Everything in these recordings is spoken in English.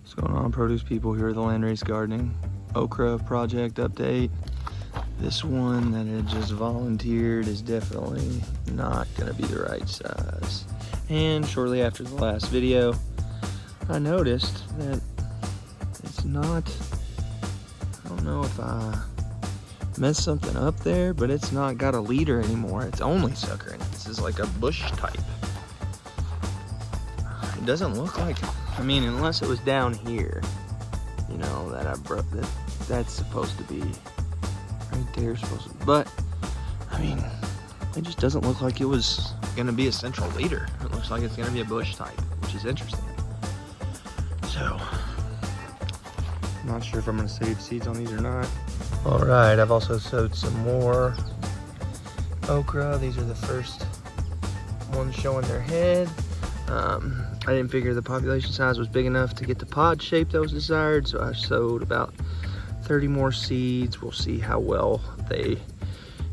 What's going on, produce people? Here at the Landrace Gardening Okra project update. This one that had just volunteered is definitely not gonna be the right size. And shortly after the last video, I noticed that it's not, I don't know if I messed something up there, but it's not got a leader anymore. It's only suckering. This is like a bush type. It doesn't look like, I mean, unless it was down here, you know, that I broke, that's supposed to be right there, supposed to, but I mean, it just doesn't look like it was gonna be a central leader. It looks like it's gonna be a bush type, which is interesting. So, I'm not sure if I'm gonna save seeds on these or not. All right, I've also sowed some more okra. These are the first ones showing their head. I didn't figure the population size was big enough to get the pod shape that was desired, so I sowed about 30 more seeds. We'll see how well they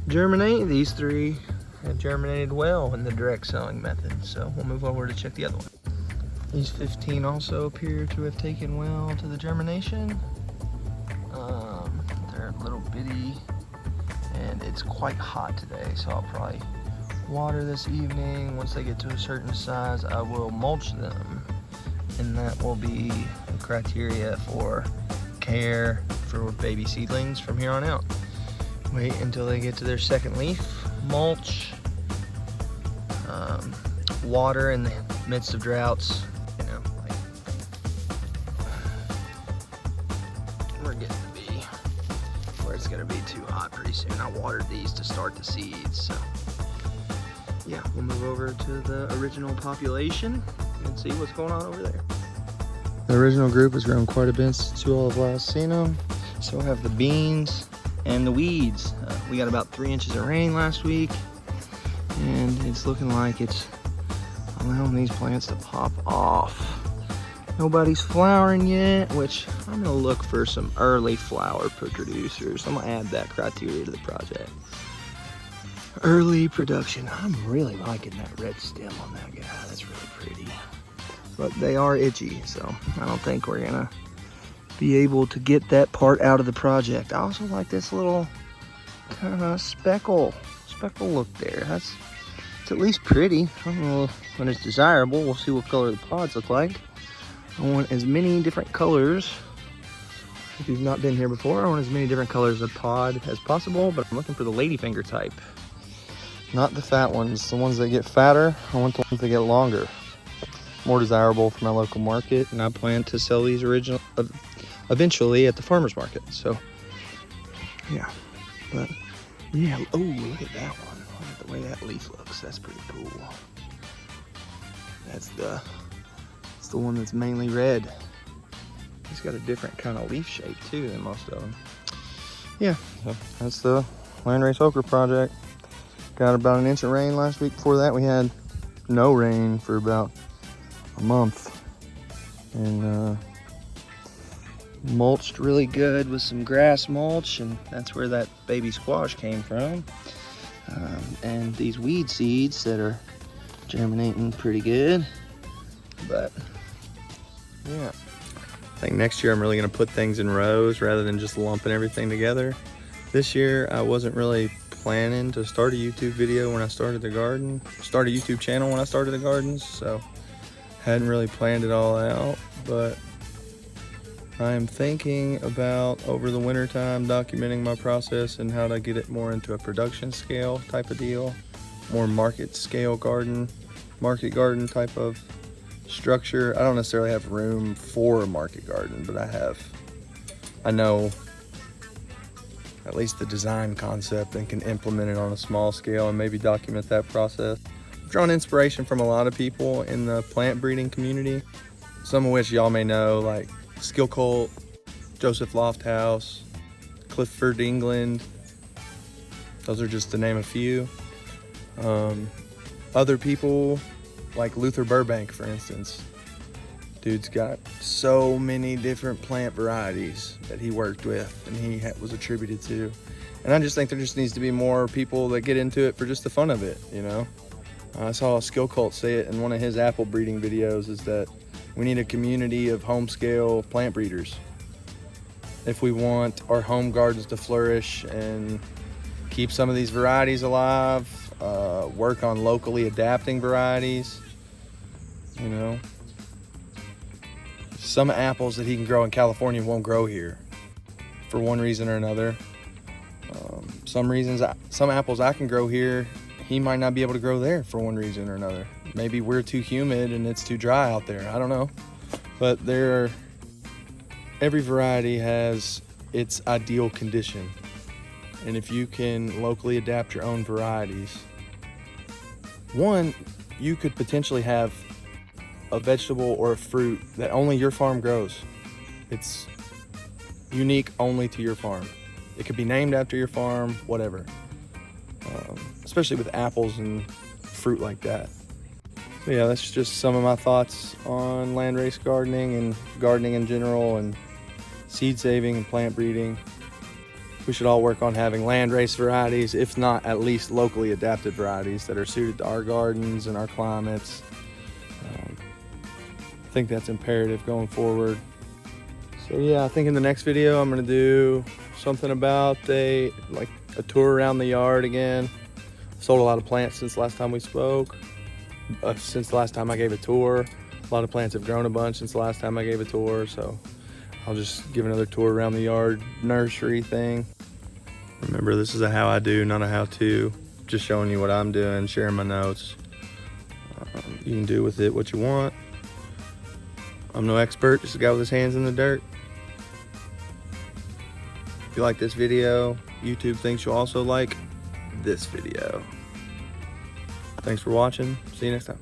germinate. These three have germinated well in the direct sowing method, so we'll move over to check the other one. These 15 also appear to have taken well to the germination. They're little bitty, and it's quite hot today, so I'll probably water this evening. Once they get to a certain size, I will mulch them, and that will be the criteria for care for baby seedlings from here on out. Wait until they get to their second leaf, mulch, water in the midst of droughts. You know, like, we're getting to be where it's gonna be too hot pretty soon. I watered these to start the seeds, so yeah, we'll move over to the original population and see what's going on over there. The original group has grown quite a bit since you all have last seen them. So I have the beans and the weeds. We got about 3 inches of rain last week, and it's looking like it's allowing these plants to pop off. Nobody's flowering yet, which I'm gonna look for some early flower producers. I'm gonna add that criteria to the project. Early production. I'm really liking that red stem on that guy. That's really pretty. But they are itchy, so I don't think we're gonna be able to get that part out of the project. I also like this little kind of speckle look there. It's at least pretty. I don't know when it's desirable. We'll see what color the pods look like. I want as many different colors. If you've not been here before, I want as many different colors of pod as possible, but I'm looking for the ladyfinger type. Not the fat ones. The ones that get fatter, I want the ones that get longer. More desirable for my local market, and I plan to sell these eventually at the farmer's market. So yeah, but yeah, oh, look at that one. Look at the way that leaf looks. That's pretty cool. That's the one that's mainly red. It's got a different kind of leaf shape too than most of them. Yeah, so that's the Landrace Okra project. Got about an inch of rain last week. Before that, we had no rain for about a month, and mulched really good with some grass mulch, and that's where that baby squash came from. And these weed seeds that are germinating pretty good. But yeah, I think next year I'm really gonna put things in rows rather than just lumping everything together. This year I wasn't really planning to start a YouTube video when I started the garden, start a YouTube channel when I started the gardens, so hadn't really planned it all out, but I'm thinking about over the winter time documenting my process and how to get it more into a production scale type of deal, more market scale garden, market garden type of structure. I don't necessarily have room for a market garden, but I know at least the design concept and can implement it on a small scale and maybe document that process. I've drawn inspiration from a lot of people in the plant breeding community, some of which y'all may know, like Skill Cult, Joseph Lofthouse, Clifford England. Those are just to name a few. Other people like Luther Burbank, for instance. Dude's got so many different plant varieties that he worked with and he was attributed to. And I just think there just needs to be more people that get into it for just the fun of it, you know? I saw Skill Cult say it in one of his apple breeding videos, is that We need a community of home-scale plant breeders. If we want our home gardens to flourish and keep some of these varieties alive, work on locally adapting varieties, you know. Some apples that he can grow in California won't grow here for one reason or another. Some apples I can grow here, he might not be able to grow there for one reason or another. Maybe we're too humid and it's too dry out there. I don't know. But every variety has its ideal condition. And if you can locally adapt your own varieties, one, you could potentially have a vegetable or a fruit that only your farm grows. It's unique only to your farm. It could be named after your farm, whatever. Especially with apples and fruit like that. So yeah, that's just some of my thoughts on landrace gardening and gardening in general and seed saving and plant breeding. We should all work on having landrace varieties, if not at least locally adapted varieties that are suited to our gardens and our climates. I think that's imperative going forward. So yeah, I think in the next video I'm gonna do something about a tour around the yard again. Sold a lot of plants since last time we spoke. Since the last time I gave a tour. A lot of plants have grown a bunch since the last time I gave a tour, so I'll just give another tour around the yard nursery thing. Remember, this is a how I do, not a how to. Just showing you what I'm doing, sharing my notes. You can do with it what you want. I'm no expert, just a guy with his hands in the dirt. If you like this video, YouTube thinks you'll also like this video. Thanks for watching. See you next time.